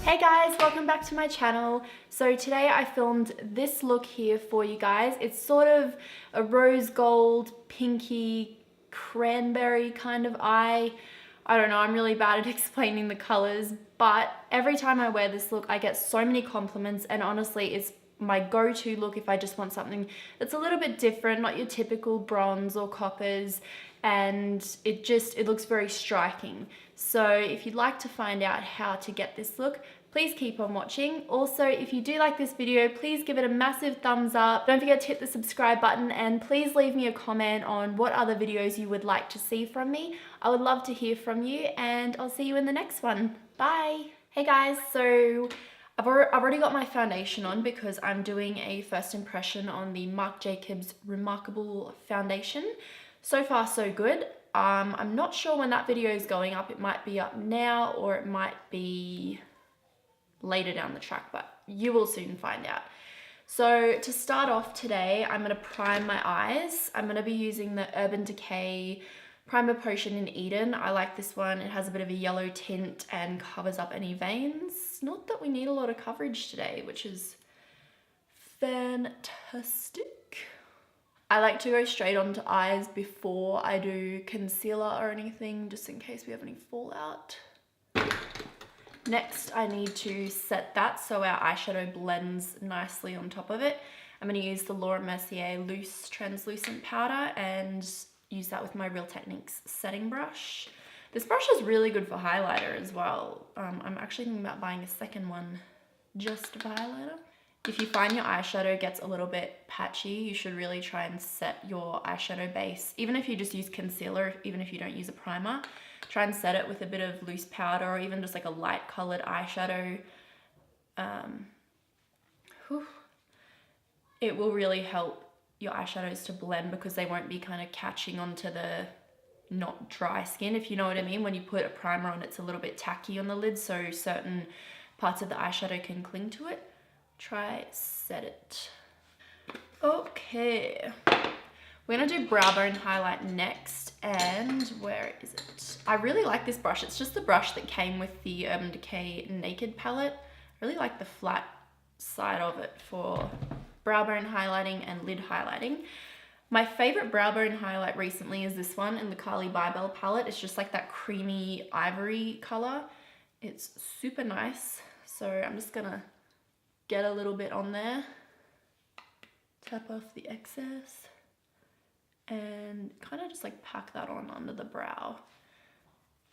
Hey guys, welcome back to my channel. So today I filmed this look here for you guys. It's sort of a rose gold, pinky, cranberry kind of eye. I don't know, I'm really bad at explaining the colors, but every time I wear this look, I get so many compliments, and honestly, it's my go-to look if I just want something that's a little bit different, not your typical bronze or coppers, and it looks very striking. So if you'd like to find out how to get this look, please keep on watching. Also, if you do like this video, please give it a massive thumbs up. Don't forget to hit the subscribe button, and please leave me a comment on what other videos you would like to see from me. I would love to hear from you, and I'll see you in the next one. Bye. Hey guys, so I've already got my foundation on because I'm doing a first impression on the Marc Jacobs Remarkable foundation. So far so good. I'm not sure when that video is going up. It might be up now or it might be later down the track, but you will soon find out. So to start off today, I'm going to prime my eyes. I'm going to be using the Urban Decay Primer Potion in Eden. I like this one. It has a bit of a yellow tint and covers up any veins. Not that we need a lot of coverage today, which is fantastic. I like to go straight onto eyes before I do concealer or anything, just in case we have any fallout. Next, I need to set that so our eyeshadow blends nicely on top of it. I'm going to use the Laura Mercier Loose Translucent Powder and use that with my Real Techniques setting brush. This brush is really good for highlighter as well. I'm actually thinking about buying a second one just for highlighter. If you find your eyeshadow gets a little bit patchy, you should really try and set your eyeshadow base. Even if you just use concealer, even if you don't use a primer, try and set it with a bit of loose powder or even just like a light colored eyeshadow. It will really help your eyeshadows to blend because they won't be kind of catching onto the not dry skin, if you know what I mean. When you put a primer on, it's a little bit tacky on the lid, so certain parts of the eyeshadow can cling to it. Try set it. Okay, we're gonna do brow bone highlight next, and where is it? I really like this brush. It's just the brush that came with the Urban Decay Naked palette. I really like the flat side of it for brow bone highlighting and lid highlighting. My favorite brow bone highlight recently is this one in the Carly Bybel palette. It's just like that creamy ivory color. It's super nice. So I'm just gonna get a little bit on there, tap off the excess, and kind of just like pack that on under the brow.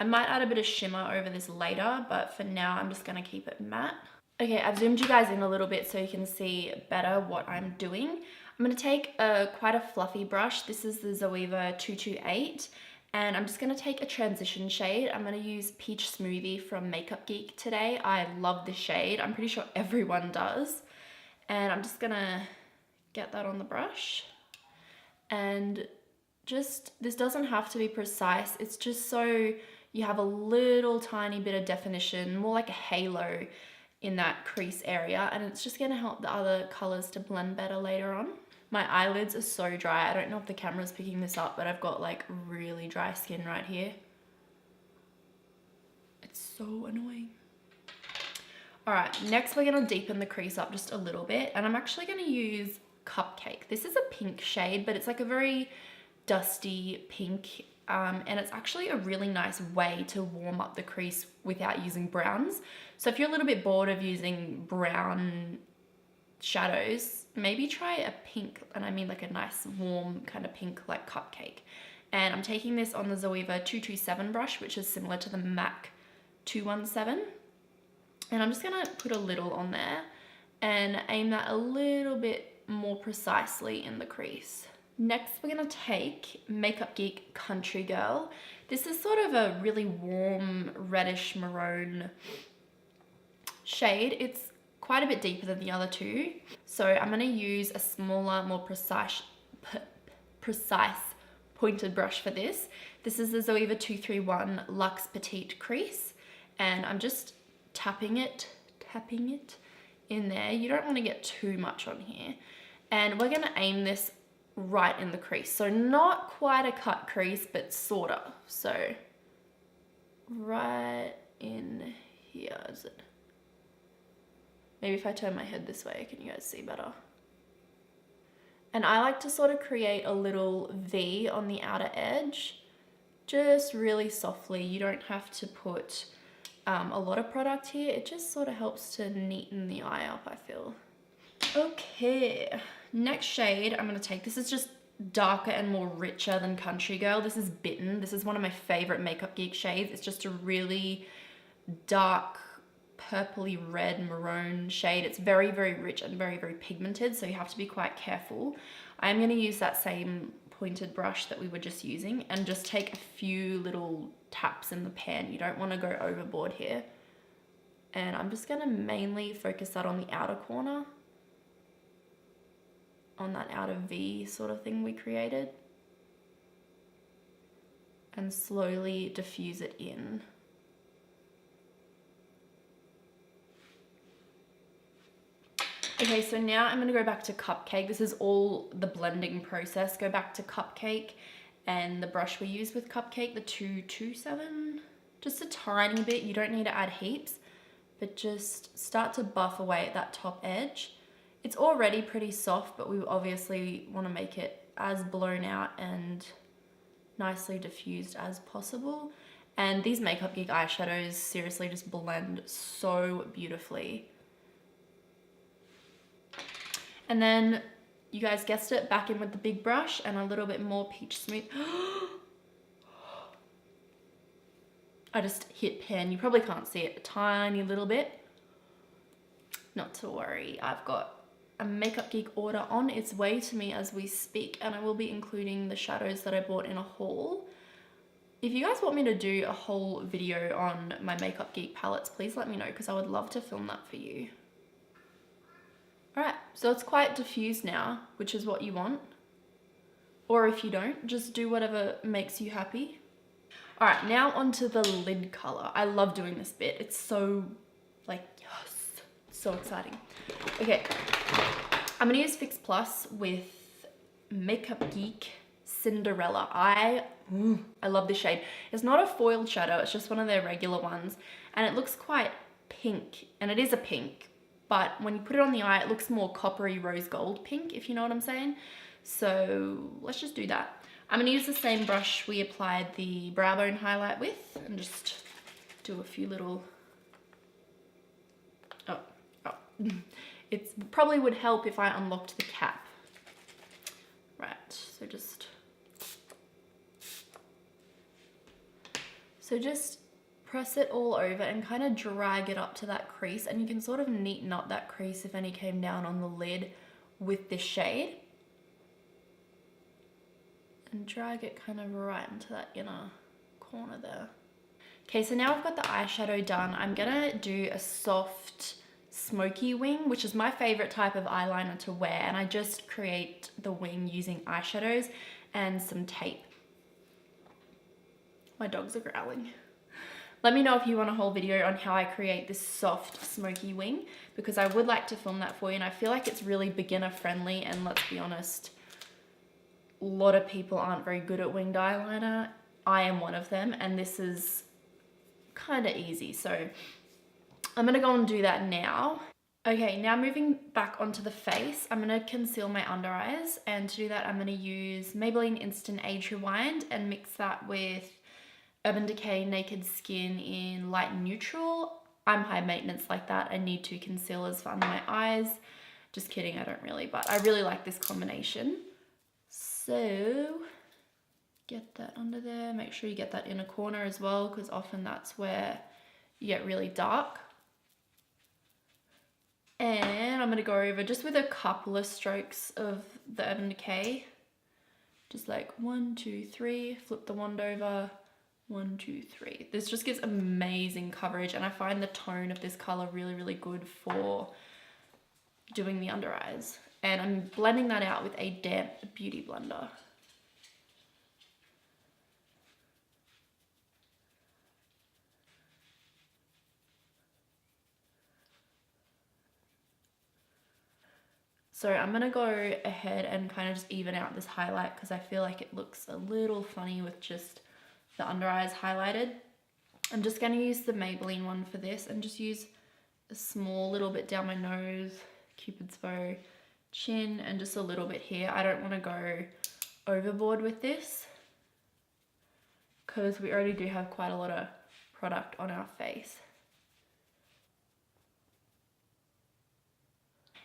I might add a bit of shimmer over this later, but for now I'm just gonna keep it matte. Okay, I've zoomed you guys in a little bit so you can see better what I'm doing. I'm gonna take quite a fluffy brush. This is the Zoeva 228. And I'm just gonna take a transition shade. I'm gonna use Peach Smoothie from Makeup Geek today. I love this shade. I'm pretty sure everyone does. And I'm just gonna get that on the brush. And just, this doesn't have to be precise. It's just so you have a little tiny bit of definition, more like a halo in that crease area. And it's just gonna help the other colors to blend better later on. My eyelids are so dry. I don't know if the camera's picking this up, but I've got like really dry skin right here. It's so annoying. All right, next we're gonna deepen the crease up just a little bit, and I'm actually gonna use Cupcake. This is a pink shade, but it's like a very dusty pink, and it's actually a really nice way to warm up the crease without using browns. So if you're a little bit bored of using brown shadows, maybe try a pink, and I mean like a nice warm kind of pink like Cupcake. And I'm taking this on the Zoeva 227 brush, which is similar to the MAC 217, and I'm just gonna put a little on there and aim that a little bit more precisely in the crease. Next we're gonna take Makeup Geek Country Girl. This is sort of a really warm reddish maroon shade. It's quite a bit deeper than the other two. So I'm gonna use a smaller, more precise pointed brush for this. This is the Zoeva 231 Luxe Petite Crease, and I'm just tapping it in there. You don't wanna get too much on here. And we're gonna aim this right in the crease. So not quite a cut crease, but sorta. So right in here, is it? Maybe if I turn my head this way, can you guys see better? And I like to sort of create a little V on the outer edge, just really softly. You don't have to put a lot of product here. It just sort of helps to neaten the eye up, I feel. Okay, next shade I'm gonna take. This is just darker and more richer than Country Girl. This is Bitten. This is one of my favorite Makeup Geek shades. It's just a really dark, purpley red maroon shade. It's very, very rich and very, very pigmented, so you have to be quite careful. I am gonna use that same pointed brush that we were just using and just take a few little taps in the pan. You don't wanna go overboard here. And I'm just gonna mainly focus that on the outer corner, on that outer V sort of thing we created, and slowly diffuse it in. Okay, so now I'm gonna go back to Cupcake. This is all the blending process. Go back to Cupcake and the brush we use with Cupcake, the 227, just a tiny bit. You don't need to add heaps, but just start to buff away at that top edge. It's already pretty soft, but we obviously want to make it as blown out and nicely diffused as possible. And these Makeup Geek eyeshadows seriously just blend so beautifully. And then, you guys guessed it, back in with the big brush and a little bit more Peach Smooth. I just hit pan. You probably can't see it, a tiny little bit. Not to worry, I've got a Makeup Geek order on its way to me as we speak, and I will be including the shadows that I bought in a haul. If you guys want me to do a whole video on my Makeup Geek palettes, please let me know, because I would love to film that for you. Alright, so it's quite diffused now, which is what you want. Or if you don't, just do whatever makes you happy. Alright, now onto the lid color. I love doing this bit. It's so, like, yes, so exciting. Okay, I'm gonna use Fix Plus with Makeup Geek Cinderella. I love this shade. It's not a foiled shadow, it's just one of their regular ones. And it looks quite pink, and it is a pink, but when you put it on the eye, it looks more coppery rose gold pink, if you know what I'm saying. So let's just do that. I'm gonna use the same brush we applied the brow bone highlight with, and just do a few little, It probably would help if I unlocked the cap. Right, so just press it all over and kind of drag it up to that crease, and you can sort of neaten up that crease if any came down on the lid with this shade. And drag it kind of right into that inner corner there. Okay, so now I've got the eyeshadow done. I'm gonna do a soft smoky wing, which is my favorite type of eyeliner to wear, and I just create the wing using eyeshadows and some tape. My dogs are growling. Let me know if you want a whole video on how I create this soft smoky wing, because I would like to film that for you, and I feel like it's really beginner friendly, and let's be honest, a lot of people aren't very good at winged eyeliner. I am one of them, and this is kind of easy, so I'm gonna go and do that now. Okay, now moving back onto the face, I'm gonna conceal my under eyes, and to do that, I'm gonna use Maybelline Instant Age Rewind and mix that with Urban Decay Naked Skin in light neutral. I'm high maintenance like that. I need two concealers for under my eyes. Just kidding, I don't really, but I really like this combination. So get that under there. Make sure you get that inner corner as well, because often that's where you get really dark. And I'm gonna go over just with a couple of strokes of the Urban Decay. Just like 1, 2, 3, flip the wand over, 1, 2, 3. This just gives amazing coverage, and I find the tone of this color really, really good for doing the under eyes. And I'm blending that out with a damp beauty blender. So I'm gonna go ahead and kind of just even out this highlight, because I feel like it looks a little funny with just the under eyes highlighted. I'm just gonna use the Maybelline one for this and just use a small little bit down my nose, Cupid's bow, chin, and just a little bit here. I don't want to go overboard with this because we already do have quite a lot of product on our face.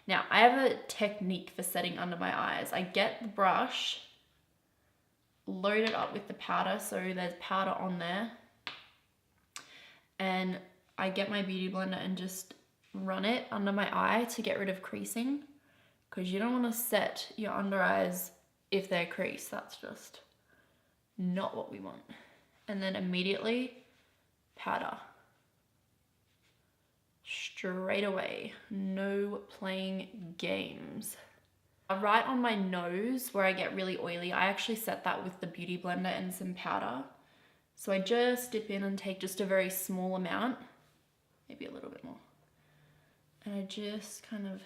Now, I have a technique for setting under my eyes. I get the brush, load it up with the powder, so there's powder on there, and I get my beauty blender and just run it under my eye to get rid of creasing, because you don't want to set your under eyes if they're creased. That's just not what we want. And then immediately powder. Straight away, no playing games. Right on my nose where I get really oily, I actually set that with the beauty blender and some powder. So I just dip in and take just a very small amount, maybe a little bit more. And I just kind of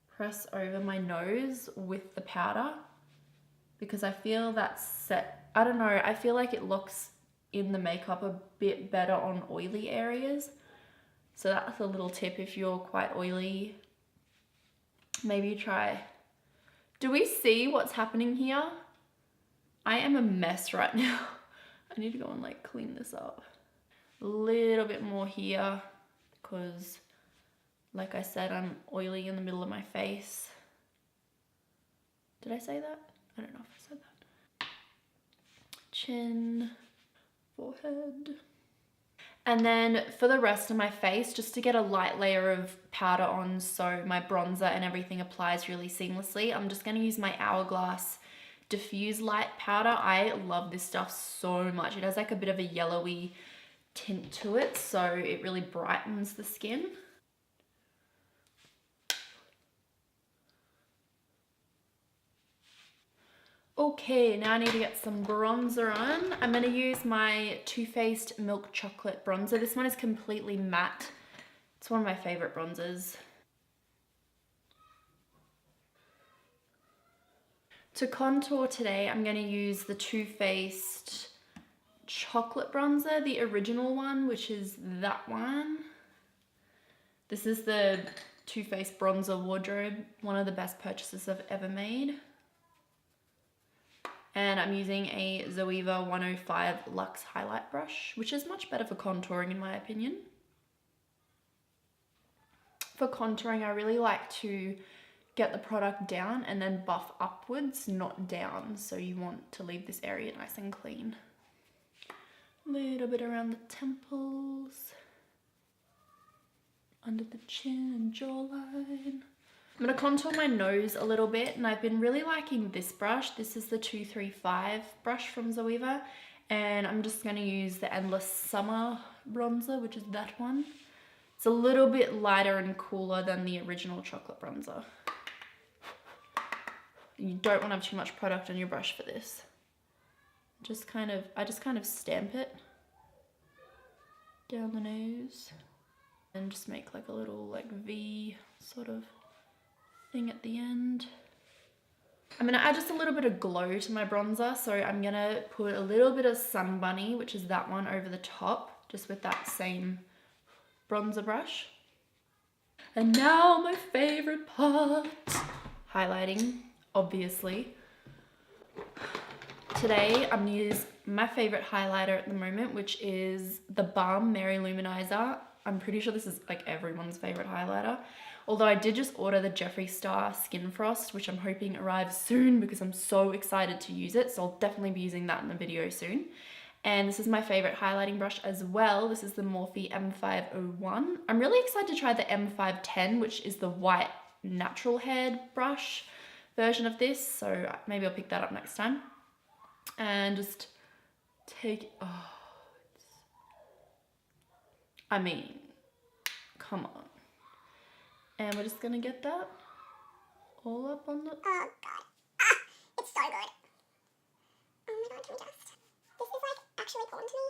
press over my nose with the powder because I feel that's set, I don't know, I feel like it locks in the makeup a bit better on oily areas. So that's a little tip if you're quite oily. Maybe try. Do we see what's happening here? I am a mess right now. I need to go and like clean this up. A little bit more here because like I said, I'm oily in the middle of my face. Did I say that? I don't know if I said that. Chin, forehead. And then for the rest of my face, just to get a light layer of powder on so my bronzer and everything applies really seamlessly, I'm just going to use my Hourglass Diffused Light Powder. I love this stuff so much. It has like a bit of a yellowy tint to it, so it really brightens the skin. Okay, now I need to get some bronzer on. I'm going to use my Too Faced Milk Chocolate Bronzer. This one is completely matte. It's one of my favorite bronzers. To contour today, I'm going to use the Too Faced Chocolate Bronzer, the original one, which is that one. This is the Too Faced Bronzer Wardrobe, one of the best purchases I've ever made. And I'm using a Zoeva 105 Luxe Highlight Brush, which is much better for contouring in my opinion. For contouring, I really like to get the product down and then buff upwards, not down. So you want to leave this area nice and clean. A little bit around the temples, under the chin and jawline. I'm going to contour my nose a little bit, and I've been really liking this brush. This is the 235 brush from Zoeva, and I'm just going to use the Endless Summer bronzer, which is that one. It's a little bit lighter and cooler than the original chocolate bronzer. You don't want to have too much product on your brush for this. I just kind of stamp it down the nose and just make like a little like V sort of thing at the end. I'm going to add just a little bit of glow to my bronzer, so I'm going to put a little bit of Sun Bunny, which is that one, over the top, just with that same bronzer brush. And now my favorite part, highlighting, obviously. Today I'm going to use my favorite highlighter at the moment, which is the Balm Mary Luminizer. I'm pretty sure this is like everyone's favorite highlighter. Although I did just order the Jeffree Star Skin Frost, which I'm hoping arrives soon because I'm so excited to use it. So I'll definitely be using that in the video soon. And this is my favorite highlighting brush as well. This is the Morphe M501. I'm really excited to try the M510, which is the white natural haired brush version of this. So maybe I'll pick that up next time. And just take, I mean, come on. And we're just gonna get that all up on the... Oh god. Ah! It's so good. Oh my god, can we just... This is like actually porn to me.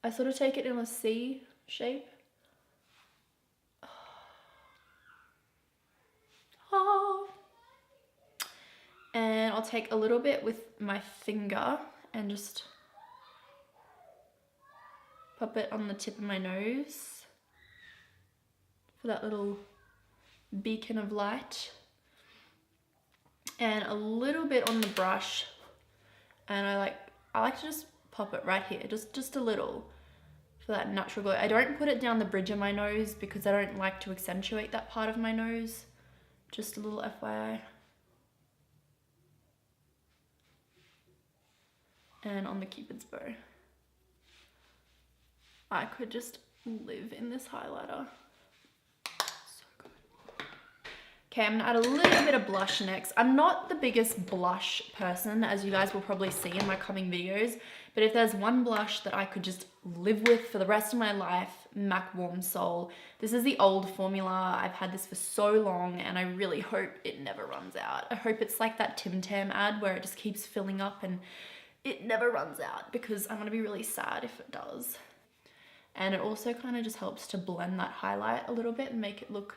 I sort of take it in a C shape. Oh. And I'll take a little bit with my finger and just Pop it on the tip of my nose for that little beacon of light. And a little bit on the brush. And I like to just pop it right here, just a little for that natural glow. I don't put it down the bridge of my nose because I don't like to accentuate that part of my nose. Just a little FYI. And on the Cupid's bow. I could just live in this highlighter. So good. Okay, I'm gonna add a little bit of blush next. I'm not the biggest blush person, as you guys will probably see in my coming videos, but if there's one blush that I could just live with for the rest of my life, MAC Warm Soul. This is the old formula. I've had this for so long and I really hope it never runs out. I hope it's like that Tim Tam ad where it just keeps filling up and it never runs out, because I'm gonna be really sad if it does. And it also kind of just helps to blend that highlight a little bit and make it look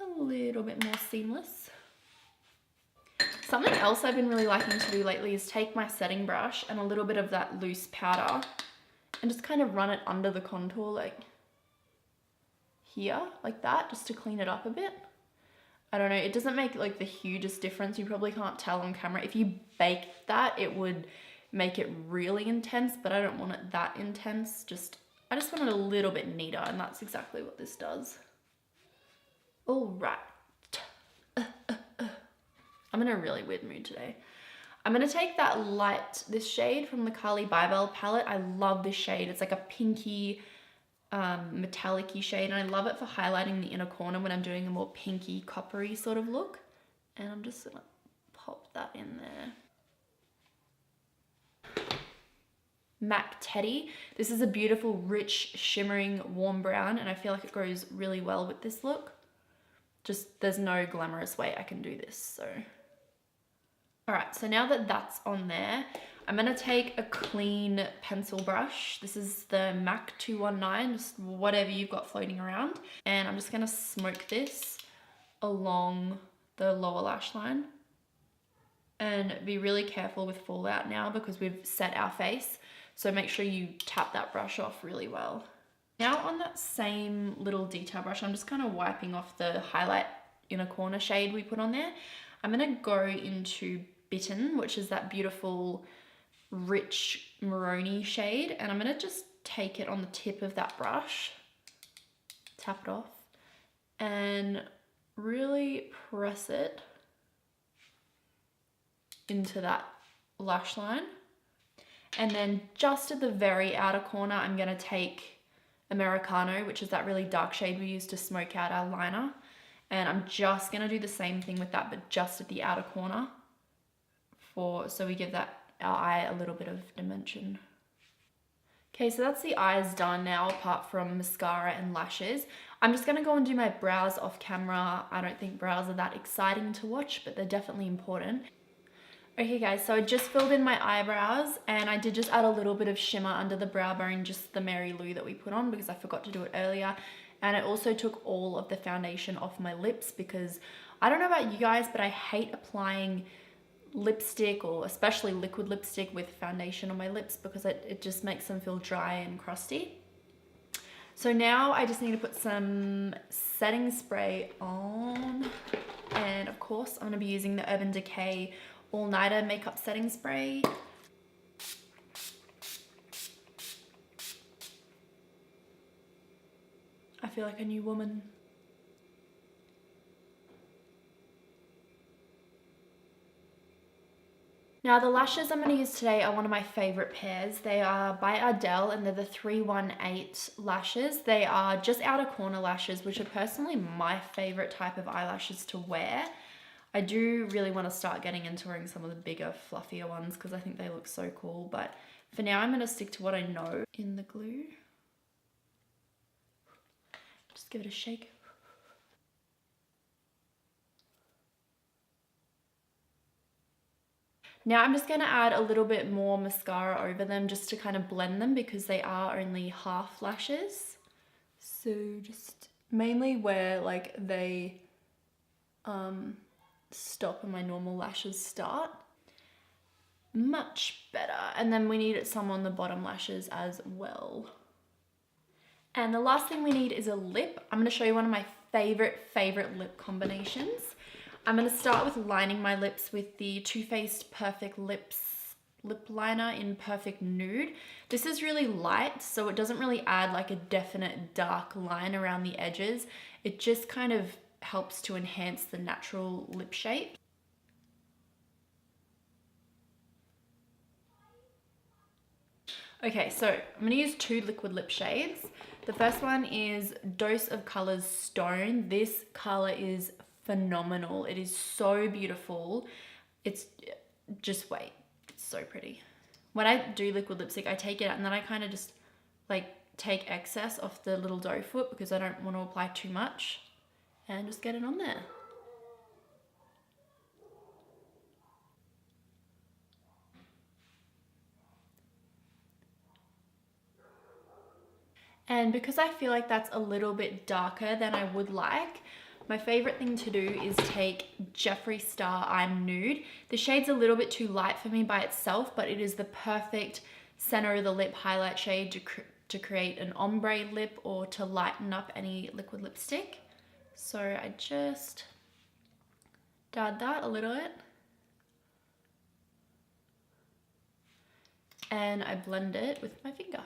a little bit more seamless. Something else I've been really liking to do lately is take my setting brush and a little bit of that loose powder and just kind of run it under the contour, like here, like that, just to clean it up a bit. I don't know, it doesn't make like the hugest difference. You probably can't tell on camera. If you baked that, it would make it really intense, but I don't want it that intense. I just want it a little bit neater, and that's exactly what this does. All right. I'm in a really weird mood today. I'm gonna take that light, this shade from the Carly Bybel palette. I love this shade. It's like a pinky, metallic-y shade, and I love it for highlighting the inner corner when I'm doing a more pinky, coppery sort of look. And I'm just gonna pop that in there. MAC Teddy. This is a beautiful, rich, shimmering, warm brown, and I feel like it goes really well with this look. Just, there's no glamorous way I can do this, so. All right, so now that that's on there, I'm gonna take a clean pencil brush. This is the MAC 219, just whatever you've got floating around. And I'm just gonna smoke this along the lower lash line. And be really careful with fallout now because we've set our face. So make sure you tap that brush off really well. Now on that same little detail brush, I'm just kind of wiping off the highlight inner corner shade we put on there. I'm gonna go into Bitten, which is that beautiful, rich maroni shade. And I'm gonna just take it on the tip of that brush, tap it off, and really press it into that lash line. And then just at the very outer corner, I'm gonna take Americano, which is that really dark shade we use to smoke out our liner. And I'm just gonna do the same thing with that, but just at the outer corner, so we give that our eye a little bit of dimension. Okay, so that's the eyes done now, apart from mascara and lashes. I'm just gonna go and do my brows off camera. I don't think brows are that exciting to watch, but they're definitely important. Okay guys, so I just filled in my eyebrows and I did just add a little bit of shimmer under the brow bone, just the Mary Lou that we put on because I forgot to do it earlier. And I also took all of the foundation off my lips because I don't know about you guys, but I hate applying lipstick or especially liquid lipstick with foundation on my lips because it just makes them feel dry and crusty. So now I just need to put some setting spray on. And of course, I'm gonna be using the Urban Decay All Nighter Makeup Setting Spray. I feel like a new woman. Now the lashes I'm going to use today are one of my favorite pairs. They are by Ardell and they're the 318 lashes. They are just outer corner lashes, which are personally my favorite type of eyelashes to wear. I do really want to start getting into wearing some of the bigger, fluffier ones because I think they look so cool. But for now, I'm going to stick to what I know in the glue. Just give it a shake. Now I'm just going to add a little bit more mascara over them just to kind of blend them because they are only half lashes. So just mainly where like they stop and my normal lashes start. Much better. And then we need some on the bottom lashes as well. And the last thing we need is a lip. I'm gonna show you one of my favorite lip combinations. I'm gonna start with lining my lips with the Too Faced Perfect Lips lip liner in Perfect Nude. This is really light, so it doesn't really add like a definite dark line around the edges. It just kind of helps to enhance the natural lip shape. Okay, so I'm gonna use 2 liquid lip shades. The first one is Dose of Colors Stone. This color is phenomenal. It is so beautiful. It's just wait. So pretty. When I do liquid lipstick, I take it out and then I kind of just like take excess off the little doe foot because I don't want to apply too much and just get it on there. And because I feel like that's a little bit darker than I would like, my favorite thing to do is take Jeffree Star I'm Nude. The shade's a little bit too light for me by itself, but it is the perfect center of the lip highlight shade to create an ombre lip or to lighten up any liquid lipstick. So I just dab that a little bit. And I blend it with my finger.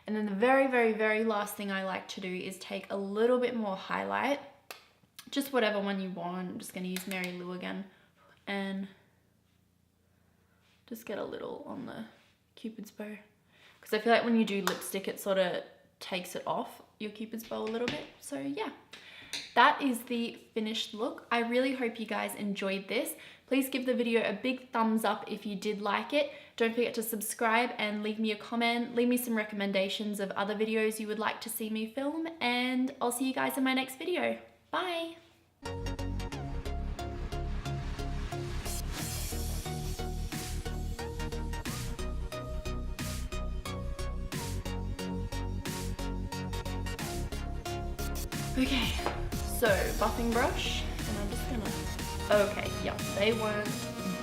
And then the very last thing I like to do is take a little bit more highlight, just whatever one you want. I'm just gonna use Mary Lou again and just get a little on the Cupid's bow. Because I feel like when you do lipstick, it sort of takes it off your Cupid's bow a little bit. So yeah, that is the finished look. I really hope you guys enjoyed this. Please give the video a big thumbs up if you did like it. Don't forget to subscribe and leave me a comment. Leave me some recommendations of other videos you would like to see me film, and I'll see you guys in my next video. Bye! Okay, so buffing brush, and I'm just gonna, okay, yeah, they weren't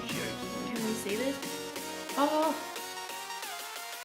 joking. Can we see this? Oh,